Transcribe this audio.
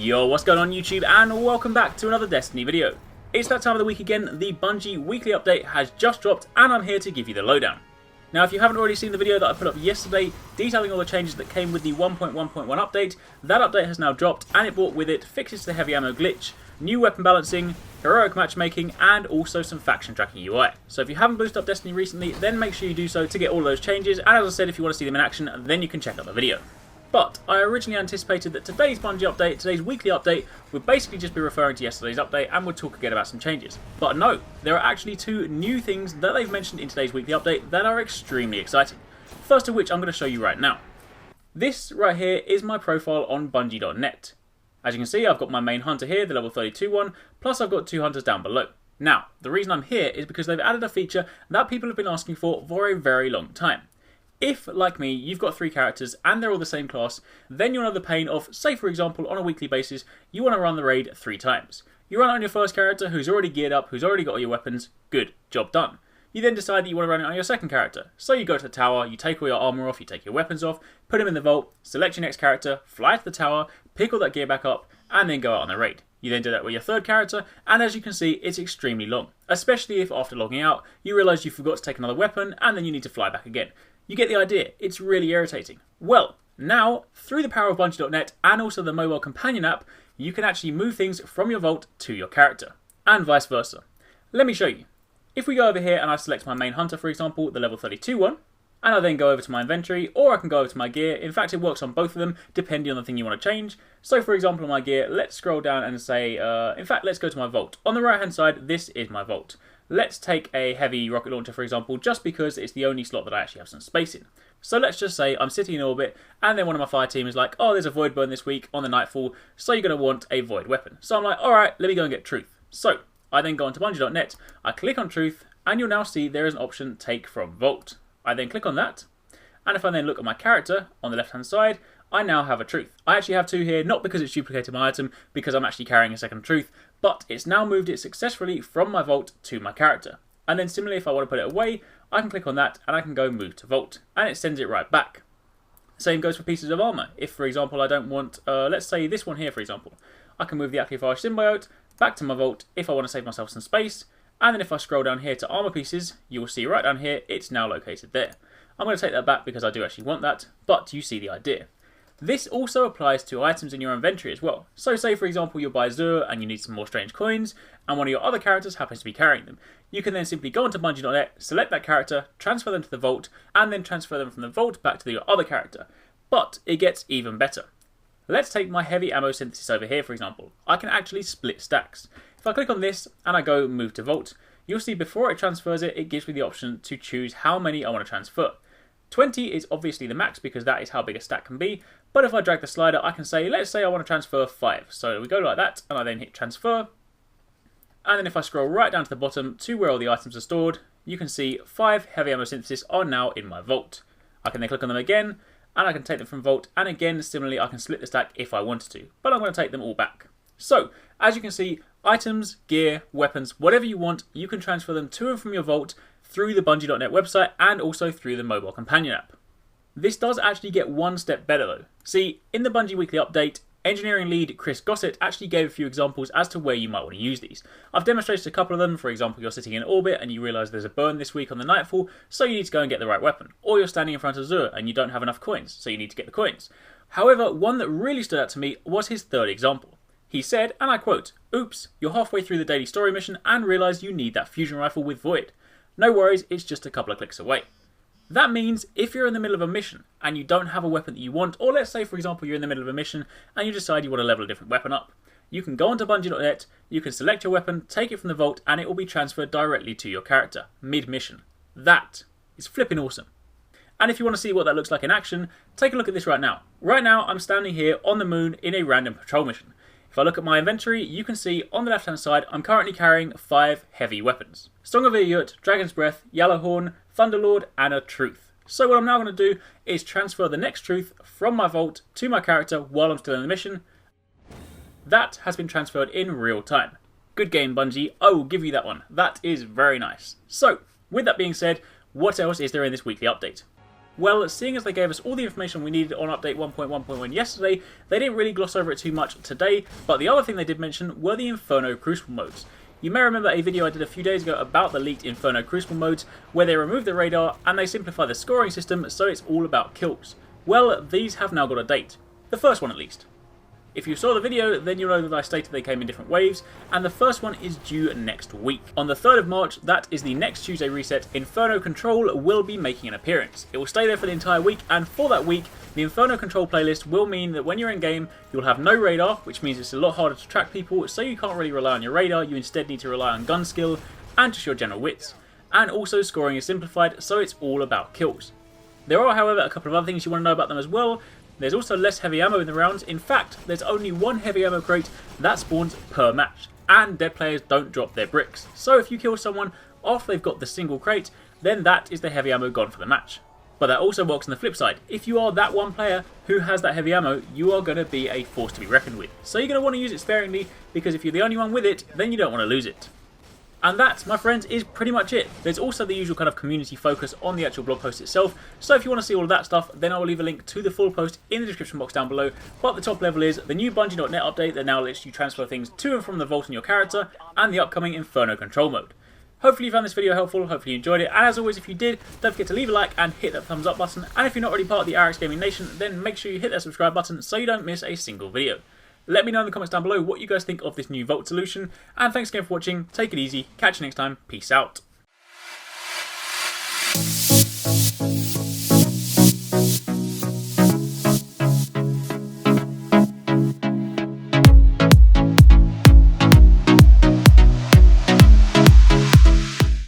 Yo, what's going on YouTube, and welcome back to another Destiny video. It's that time of the week again. The Bungie weekly update has just dropped and I'm here to give you the lowdown. Now, if you haven't already seen the video that I put up yesterday detailing all the changes that came with the 1.1.1 update, that update has now dropped and it brought with it fixes to the heavy ammo glitch, new weapon balancing, heroic matchmaking, and also some faction tracking UI. So if you haven't boosted up Destiny recently, then make sure you do so to get all those changes, and as I said, if you want to see them in action, then you can check out the video. But I originally anticipated that today's Bungie update, today's weekly update, would basically just be referring to yesterday's update and would talk again about some changes. But no, there are actually two new things that they've mentioned in today's weekly update that are extremely exciting. First of which I'm going to show you right now. This right here is my profile on Bungie.net. As you can see, I've got my main hunter here, the level 32 one, plus I've got two hunters down below. Now, the reason I'm here is because they've added a feature that people have been asking for a very long time. If, like me, you've got three characters and they're all the same class, then you'll know the pain of, say for example, on a weekly basis, you want to run the raid 3 times. You run it on your first character who's already geared up, who's already got all your weapons, good, job done. You then decide that you want to run it on your second character. So you go to the tower, you take all your armor off, you take your weapons off, put them in the vault, select your next character, fly to the tower, pick all that gear back up, and then go out on the raid. You then do that with your third character, and as you can see, it's extremely long. Especially if after logging out, you realise you forgot to take another weapon, and then you need to fly back again. You get the idea, it's really irritating. Well, now, through the power of Bungie.net and also the mobile companion app, you can actually move things from your vault to your character, and vice versa. Let me show you. If we go over here and I select my main hunter, for example, the level 32 one, and I then go over to my inventory, or I can go over to my gear. In fact, it works on both of them, depending on the thing you want to change. So for example, on my gear, let's scroll down and say, in fact, let's go to my vault. On the right hand side, this is my vault. Let's take a heavy rocket launcher, for example, just because it's the only slot that I actually have some space in. So let's just say I'm sitting in orbit, and then one of my fire team is like, oh, there's a void burn this week on the Nightfall, so you're going to want a void weapon. So I'm like, alright, let me go and get truth. So I then go onto Bungie.net, I click on truth, and you'll now see there is an option, take from vault. I then click on that, and if I then look at my character on the left hand side, I now have a truth. I actually have two here, not because it's duplicated my item, because I'm actually carrying a second truth, but it's now moved it successfully from my vault to my character. And then similarly, if I want to put it away, I can click on that and I can go move to vault, and it sends it right back. Same goes for pieces of armor. If, for example, I don't want, let's say this one here, for example, I can move the Arekkz symbiote back to my vault if I want to save myself some space, and then if I scroll down here to armor pieces, you will see right down here, it's now located there. I'm going to take that back because I do actually want that, but you see the idea. This also applies to items in your inventory as well. So say for example you buy Zur and you need some more strange coins, and one of your other characters happens to be carrying them. You can then simply go onto Bungie.net, select that character, transfer them to the vault, and then transfer them from the vault back to your other character. But it gets even better. Let's take my heavy ammo synthesis over here, for example. I can actually split stacks. If I click on this and I go move to vault, you'll see before it transfers it, it gives me the option to choose how many I want to transfer. 20 is obviously the max because that is how big a stack can be, but if I drag the slider I can say, let's say I want to transfer 5. So we go like that and I then hit transfer, and then if I scroll right down to the bottom to where all the items are stored, you can see 5 heavy ammo synthesis are now in my vault. I can then click on them again and I can take them from vault, and again similarly I can split the stack if I wanted to, but I'm going to take them all back. So as you can see, items, gear, weapons, whatever you want, you can transfer them to and from your vault through the Bungie.net website and also through the mobile companion app. This does actually get one step better though. See, in the Bungie weekly update, engineering lead Chris Gossett actually gave a few examples as to where you might want to use these. I've demonstrated a couple of them. For example, you're sitting in orbit and you realise there's a burn this week on the Nightfall, so you need to go and get the right weapon. Or you're standing in front of Zur and you don't have enough coins, so you need to get the coins. However, one that really stood out to me was his third example. He said, and I quote, "Oops, you're halfway through the daily story mission and realise you need that fusion rifle with Void. No worries, it's just a couple of clicks away." That means if you're in the middle of a mission and you don't have a weapon that you want, or let's say for example you're in the middle of a mission and you decide you want to level a different weapon up, you can go onto Bungie.net, you can select your weapon, take it from the vault, and it will be transferred directly to your character, mid-mission. That is flipping awesome. And if you want to see what that looks like in action, take a look at this right now. Right now I'm standing here on the moon in a random patrol mission. If I look at my inventory, you can see on the left hand side I'm currently carrying 5 heavy weapons. Song of Iyut, Dragon's Breath, Yellowhorn, Thunderlord, and a Truth. So what I'm now going to do is transfer the next Truth from my vault to my character while I'm still in the mission. That has been transferred in real time. Good game, Bungie, I will give you that one. That is very nice. So, with that being said, what else is there in this weekly update? Well, seeing as they gave us all the information we needed on update 1.1.1 yesterday, they didn't really gloss over it too much today, but the other thing they did mention were the Inferno Crucible modes. You may remember a video I did a few days ago about the leaked Inferno Crucible modes, where they removed the radar and they simplify the scoring system so it's all about kills. Well, these have now got a date. The first one at least. If you saw the video, then you'll know that I stated they came in different waves, and the first one is due next week. On the 3rd of March, that is the next Tuesday reset, Inferno Control will be making an appearance. It will stay there for the entire week, and for that week, the Inferno Control playlist will mean that when you're in game, you'll have no radar, which means it's a lot harder to track people, so you can't really rely on your radar, you instead need to rely on gun skill, and just your general wits. And also scoring is simplified, so it's all about kills. There are, however, a couple of other things you want to know about them as well. There's also less heavy ammo in the rounds. In fact, there's only one heavy ammo crate that spawns per match, and dead players don't drop their bricks. So if you kill someone after they've got the single crate, then that is the heavy ammo gone for the match. But that also works on the flip side. If you are that one player who has that heavy ammo, you are going to be a force to be reckoned with. So you're going to want to use it sparingly, because if you're the only one with it, then you don't want to lose it. And that, my friends, is pretty much it. There's also the usual kind of community focus on the actual blog post itself, so if you want to see all of that stuff, then I will leave a link to the full post in the description box down below. But the top level is the new Bungie.net update that now lets you transfer things to and from the vault in your character, and the upcoming Inferno Control mode. Hopefully you found this video helpful, hopefully you enjoyed it, and as always, if you did, don't forget to leave a like and hit that thumbs up button, and if you're not already part of the Arekkz Gaming Nation, then make sure you hit that subscribe button so you don't miss a single video. Let me know in the comments down below what you guys think of this new Vault solution, and thanks again for watching, take it easy, catch you next time, peace out.